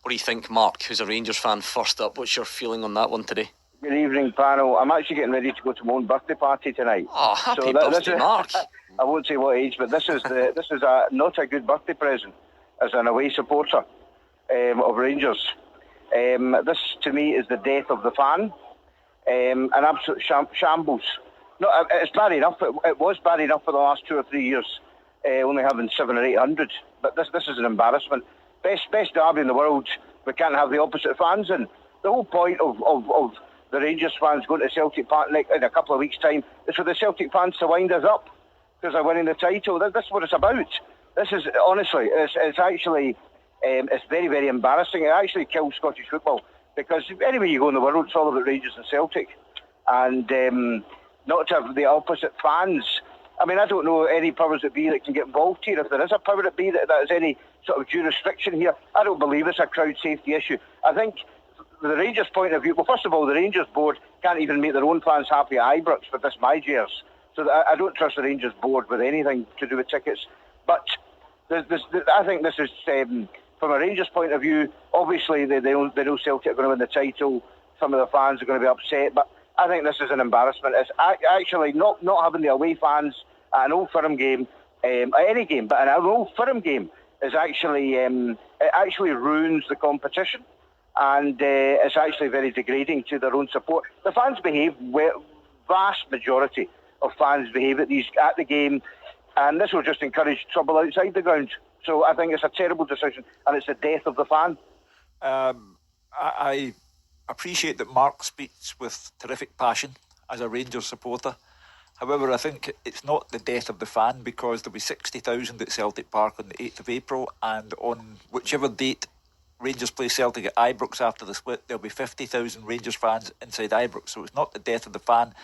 What do you think, Mark, who's a Rangers fan? First up, what's your feeling on that one today? Good evening, panel. I'm actually getting ready to go to my own birthday party tonight. Oh, happy birthday, Mark. I won't say what age, but this is not a good birthday present as an away supporter of Rangers. This, to me, is the death of the fan. An absolute shambles. No, it's bad enough. It was bad enough for the last 2 or 3 years, only having 700 or 800. But this is an embarrassment. Best derby in the world. We can't have the opposite fans in. The whole point of the Rangers fans going to Celtic Park in a couple of weeks' time is for the Celtic fans to wind us up because they're winning the title. That's what it's about. This is, honestly, it's actually, it's very, very embarrassing. It actually kills Scottish football because anywhere you go in the world, it's all about Rangers and Celtic. And not to have the opposite fans. I mean, I don't know any powers that be that can get involved here. If there is a power that be that has any sort of jurisdiction here, I don't believe it's a crowd safety issue. I think the Rangers' point of view, well, first of all, the Rangers board can't even make their own fans happy at Ibrox for this my years. So I don't trust the Rangers board with anything to do with tickets. But I think this is, from a Rangers point of view, obviously they know Celtic are going to win the title. Some of the fans are going to be upset, but I think this is an embarrassment. It's actually not having the away fans at an Old Firm game, at any game, but an Old Firm game is actually it actually ruins the competition, and it's actually very degrading to their own support. The fans behave vast majority of fans behave at the game, and this will just encourage trouble outside the ground. So I think it's a terrible decision, and it's the death of the fan. I appreciate that Mark speaks with terrific passion as a Rangers supporter. However, I think it's not the death of the fan because there'll be 60,000 at Celtic Park on the 8th of April, and on whichever date Rangers play Celtic at Ibrox after the split, there'll be 50,000 Rangers fans inside Ibrox. So it's not the death of the fan.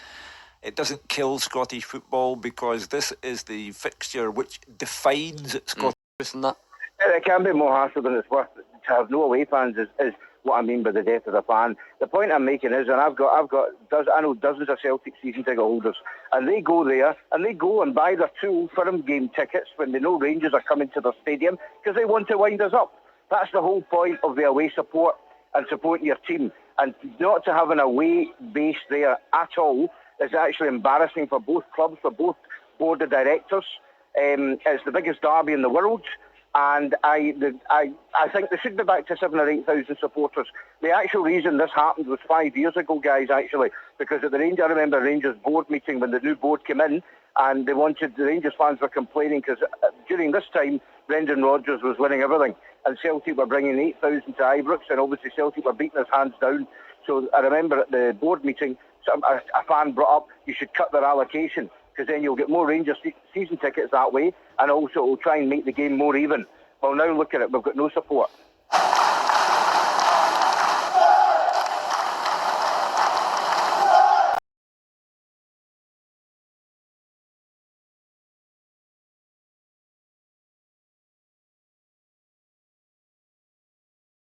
It doesn't kill Scottish football because this is the fixture which defines Scottish. It can be more hassle than it's worth. To have no away fans is what I mean by the death of the fan. The point I'm making is, and I know dozens of Celtic season ticket holders, and they go there and they go and buy their 2 Old Firm game tickets when they know Rangers are coming to their stadium because they want to wind us up. That's the whole point of the away support and supporting your team. And not to have an away base there at all is actually embarrassing for both clubs, for both board of directors. It's the biggest derby in the world. And I think they should be back to 7,000 or 8,000 supporters. The actual reason this happened was 5 years ago, guys, actually, because at the Rangers, I remember Rangers board meeting when the new board came in, and the Rangers fans were complaining because during this time, Brendan Rodgers was winning everything, and Celtic were bringing 8,000 to Ibrox, and obviously Celtic were beating his hands down. So I remember at the board meeting, a fan brought up, you should cut their allocation, because then you'll get more Rangers season tickets that way, and also it will try and make the game more even. Well, now look at it, we've got no support.